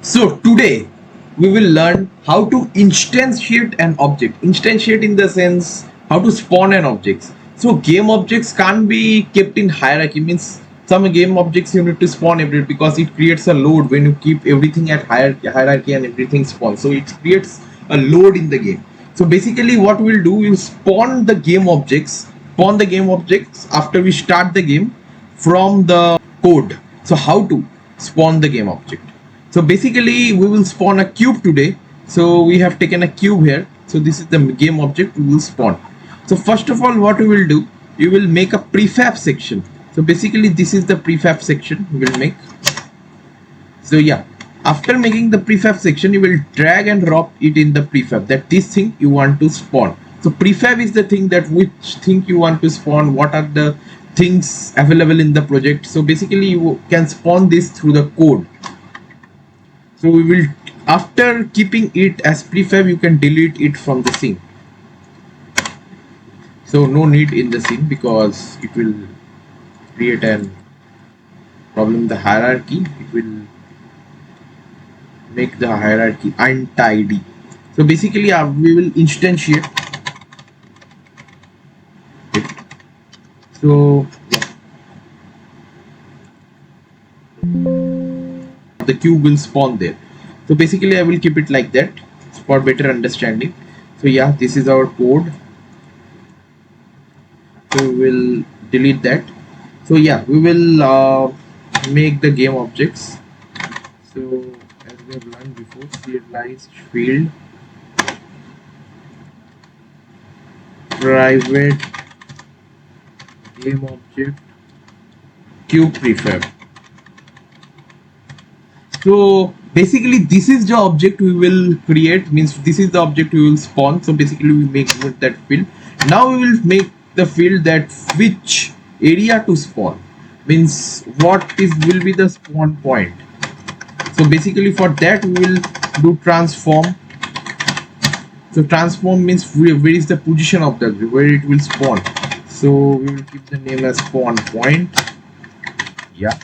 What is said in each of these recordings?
So today we will learn how to instantiate an object. Instantiate in the sense how to spawn an object. So game objects can't be kept in hierarchy. Means some game objects you need to spawn every because it creates a load when you keep everything at hierarchy and everything spawns. So it creates a load in the game. So basically what we'll do, we'll spawn the game objects after we start the game from the code. So how to spawn the game object? So basically we will spawn a cube today. So we have taken a cube here. So this is the game object we will spawn. So first of all, what we will do, we will make a prefab section. So basically this is the prefab section we will make. So yeah, after making the prefab section, you will drag and drop it in the prefab, that this thing you want to spawn. So prefab is the thing that which thing you want to spawn, what are the things available in the project. So basically you can spawn this through the code. So we will, after keeping it as prefab, you can delete it from the scene. So no need in the scene because it will create an problem in the hierarchy. It will make the hierarchy untidy. So basically we will instantiate it. So the cube will spawn there. So basically I will keep it like that for better understanding. So yeah, this is our code. So we will delete that. So yeah, we will make the game objects. So as we have learned before, serialized field, private game object, cube prefab. So basically this is the object we will create, means this is the object we will spawn. So basically we make that field. Now we will make the field that which area to spawn, means what is will be the spawn point. So basically for that we will do transform. So transform means where is the position of the object, where it will spawn. So we will keep the name as spawn point. Yeah.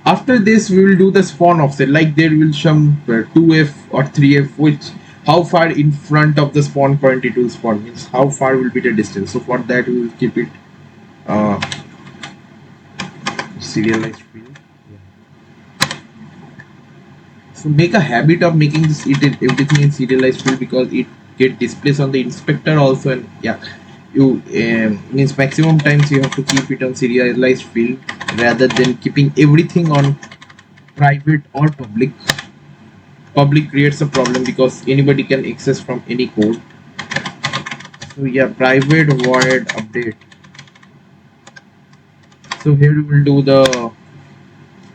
After this we will do the spawn offset, like there will some 2f or 3f, which how far in front of the spawn point it will spawn, means how far will be the distance. So for that we will keep it uh, serialized field. Yeah. So make a habit of making this everything in serialized field because it get displays on the inspector also, and yeah, you means maximum times you have to keep it on serialized field rather than keeping everything on private or public. Public creates a problem because anybody can access from any code. So yeah, private void update. So here we will do the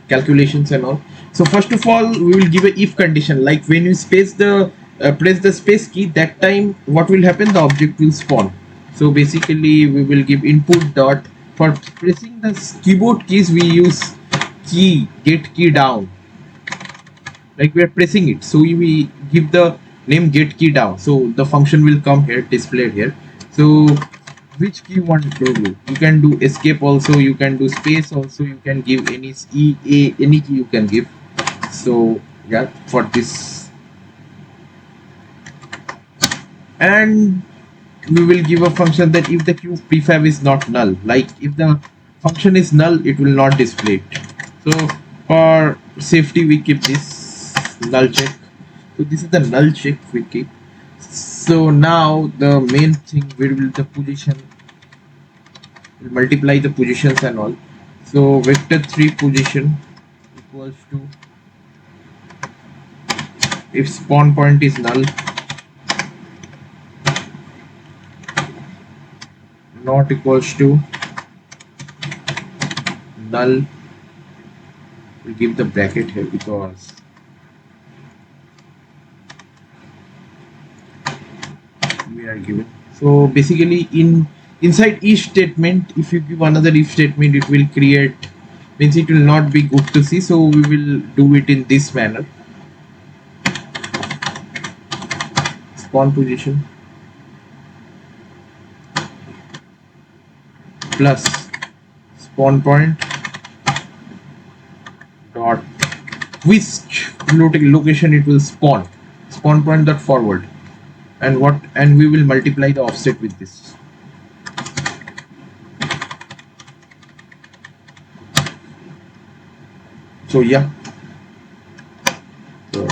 calculations and all. So first of all we will give a if condition, like when you press the space key, that time what will happen, the object will spawn. So basically we will give input dot, for pressing the keyboard keys we use key, get key down, like we are pressing it, so we give the name get key down. So the function will come here, displayed here. So which key you want to do, you can do escape also, you can do space also, you can give any any key you can give. So yeah, for this, and we will give a function that if the cube prefab is not null, like if the function is null it will not display it. So for safety we keep this null check. So this is the null check we keep. So now the main thing, where will the position, will multiply the positions and all. So vector 3 position equals to, if spawn point is null, not equals to null, we'll give the bracket here because we are given. So basically inside each statement, if you give another if statement, it will create, means it will not be good to see. So we will do it in this manner. Spawn position plus spawn point dot which location it will spawn point dot forward, and we will multiply the offset with this. So yeah, so,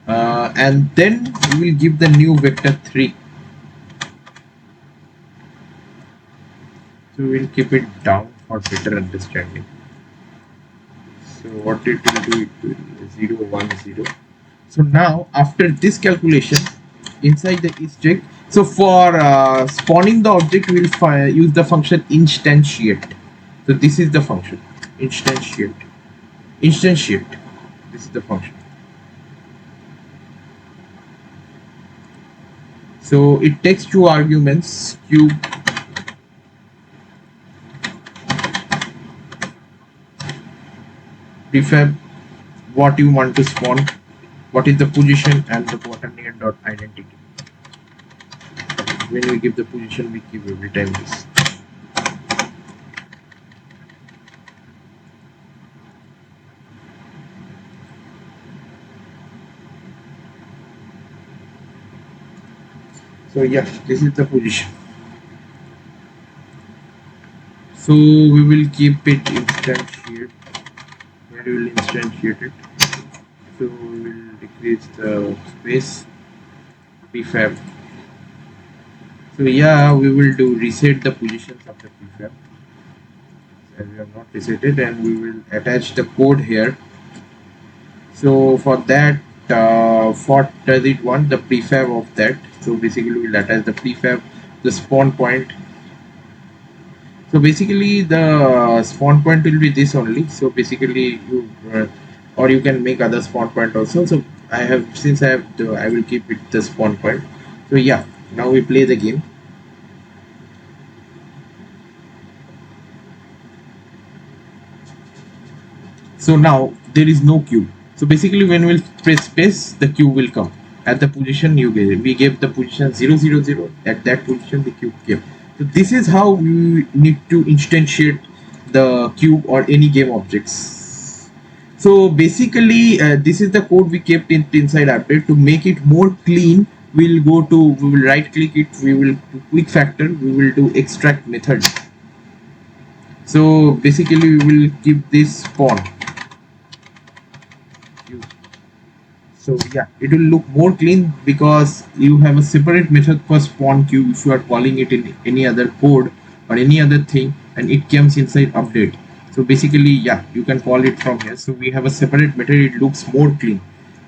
and then we will give the new vector 3. So we will keep it down for better understanding. So what it will do, it will 0 1 0. So now after this calculation inside the object, so for spawning the object we will use the function instantiate. So this is the function instantiate. This is the function. So it takes two arguments, cube prefab, what you want to spawn, what is the position, and the quaternion dot identity. When we give the position, we give every time this. So yeah, this is the position. So we will keep it instantiate. Where we will instantiate it. So we will decrease the space prefab. So yeah, we will do reset the positions of the prefab as we have not resetted, and we will attach the code here. So for that, what does it want? The prefab of that. So basically we'll attach the prefab, the spawn point. So basically the spawn point will be this only. So basically you or you can make other spawn point also. So I will keep it the spawn point. So yeah, now we play the game. So now there is no cube. So basically when we'll press space, the cube will come at the position you gave. We gave the position 0 0 0. At that position the cube came. So this is how we need to instantiate the cube or any game objects. So basically this is the code we kept inside update. To make it more clean, we will right click it, we will do quick factor, we will do extract method. So basically we will keep this spawn. So yeah, it will look more clean because you have a separate method for spawn cube if you are calling it in any other code or any other thing, and it comes inside update. So basically yeah, you can call it from here. So we have a separate method, it looks more clean.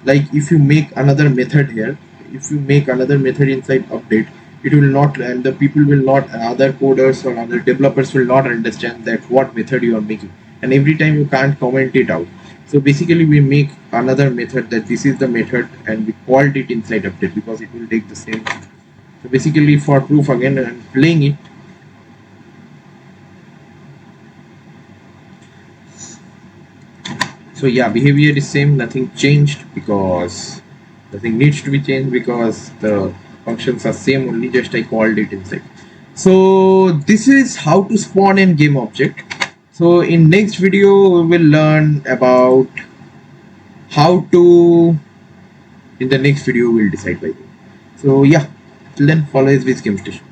Like if you make another method here, if you make another method inside update, it will not, and the people will not, other coders or other developers will not understand that what method you are making, and every time you can't comment it out. So basically we make another method that this is the method, and we called it inside update because it will take the same. So basically for proof again, I'm playing it. So yeah, behavior is same, nothing changed because nothing needs to be changed because the functions are same, only just I called it inside. So this is how to spawn in game object. So in next video we will learn about how to, in the next video we'll decide by. So yeah, till then follow SV's Game Station.